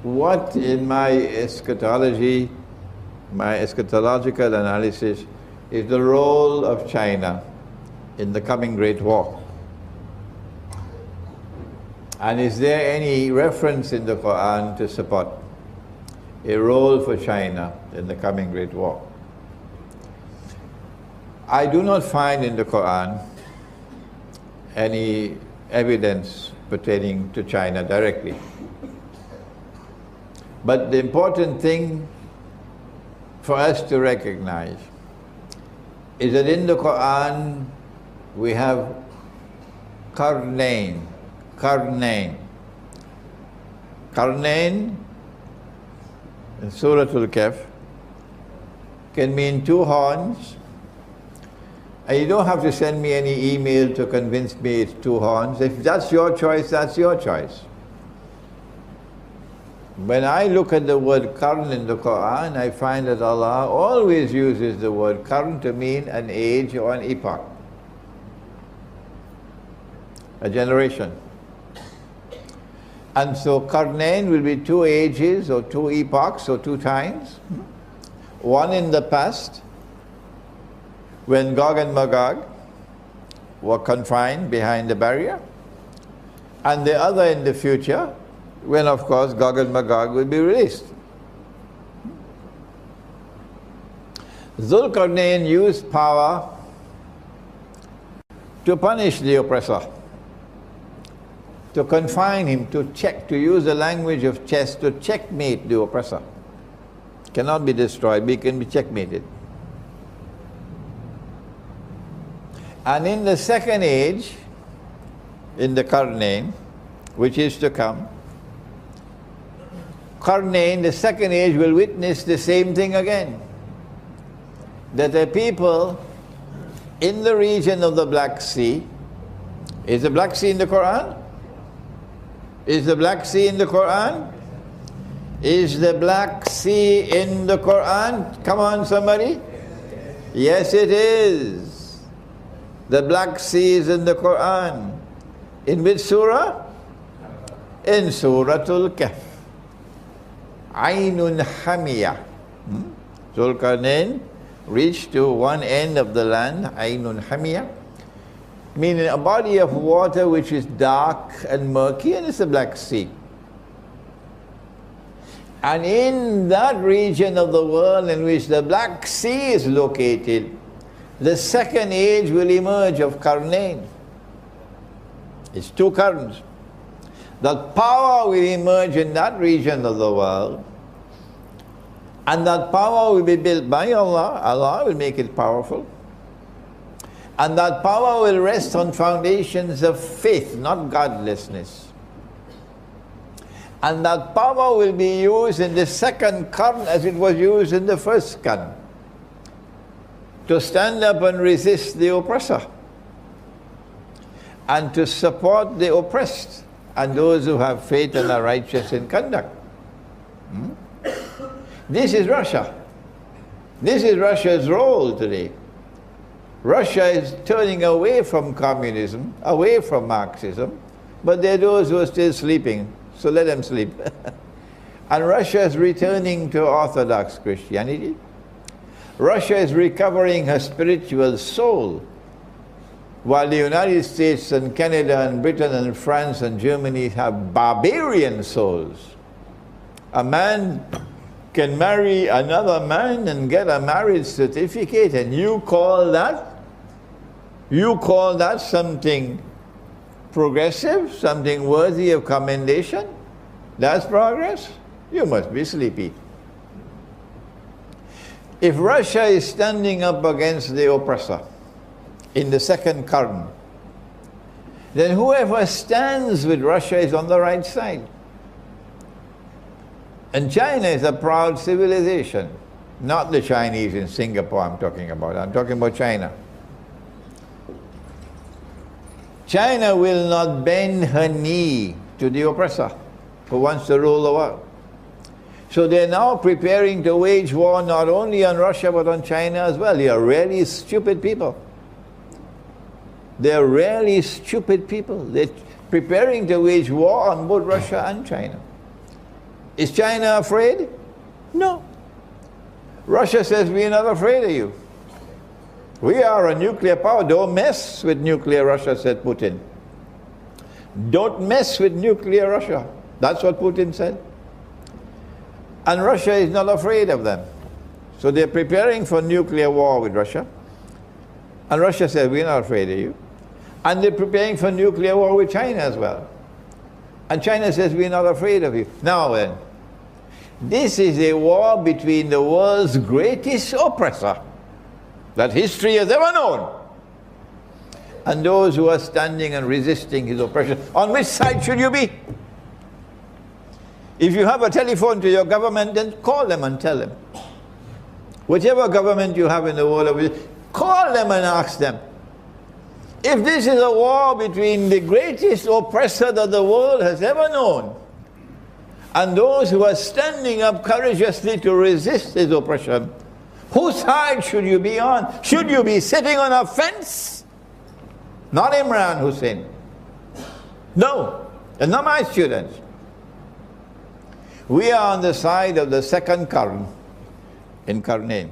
what in my eschatology, my eschatological analysis, is the role of China in the coming Great War? And is there any reference in the Quran to support a role for China in the coming Great War? I do not find in the Quran any evidence pertaining to China directly. But the important thing for us to recognize is that in the Quran we have Qarnayn. Qarnayn in Surah Al-Kahf can mean two horns. And you don't have to send me any email to convince me it's two horns. If that's your choice, that's your choice. When I look at the word qarn in the Quran, I find that Allah always uses the word qarn to mean an age or an epoch, a generation. And so Qarnayn will be two ages or two epochs or two times. One in the past, when Gog and Magog were confined behind the barrier, and the other in the future, when of course Gog and Magog will be released. Zulqarnain used power to punish the oppressor, to confine him, to use the language of chess, to checkmate the oppressor. Cannot be destroyed, but he can be checkmated. And in the second age, in the Qarnayn, which is to come, Qarnayn, the second age, will witness the same thing again. That the people in the region of the Black Sea, is the Black Sea in the Quran? Is the Black Sea in the Quran? Is the Black Sea in the Quran? Come on, somebody. Yes, it is. The Black Sea is in the Quran. In which surah? In Suratul Kahf. Aynun Hamiyah. Zulqarnain reached to one end of the land, Aynun Hamiyah, meaning a body of water which is dark and murky, and it's the Black Sea. And in that region of the world in which the Black Sea is located, the second age will emerge of Qarnayn. It's two currents. That power will emerge in that region of the world, and that power will be built by Allah. Allah will make it powerful. And that power will rest on foundations of faith, not godlessness. And that power will be used in the second qarn as it was used in the first qarn, to stand up and resist the oppressor, and to support the oppressed and those who have faith and are righteous in conduct. This is Russia. This is Russia's role today. Russia is turning away from communism, away from Marxism, but there are those who are still sleeping, so let them sleep. And Russia is returning to Orthodox Christianity. Russia is recovering her spiritual soul, while the United States and Canada and Britain and France and Germany have barbarian souls. A man can marry another man and get a marriage certificate, and you call that something progressive, something worthy of commendation? That's progress? You must be sleepy. If Russia is standing up against the oppressor in the second qarn, then whoever stands with Russia is on the right side. And China is a proud civilization, not the Chinese in Singapore I'm talking about China. China will not bend her knee to the oppressor who wants to rule the world. So they're now preparing to wage war not only on Russia but on China as well. They are really stupid people. They're really stupid people. They're preparing to wage war on both Russia and China. Is China afraid? No. Russia says, we're not afraid of you. We are a nuclear power. Don't mess with nuclear Russia, said Putin. Don't mess with nuclear Russia. That's what Putin said. And Russia is not afraid of them. So they're preparing for nuclear war with Russia. And Russia said, we're not afraid of you. And they're preparing for nuclear war with China as well. And China says, we're not afraid of you. Now then, this is a war between the world's greatest oppressor that history has ever known, and those who are standing and resisting his oppression. On which side should you be? If you have a telephone to your government, then call them and tell them. Whichever government you have in the world, call them and ask them. If this is a war between the greatest oppressor that the world has ever known, and those who are standing up courageously to resist his oppression, whose side should you be on? Should you be sitting on a fence? Not Imran, Hosein. No, and not my students. We are on the side of the second Karn in Karnain.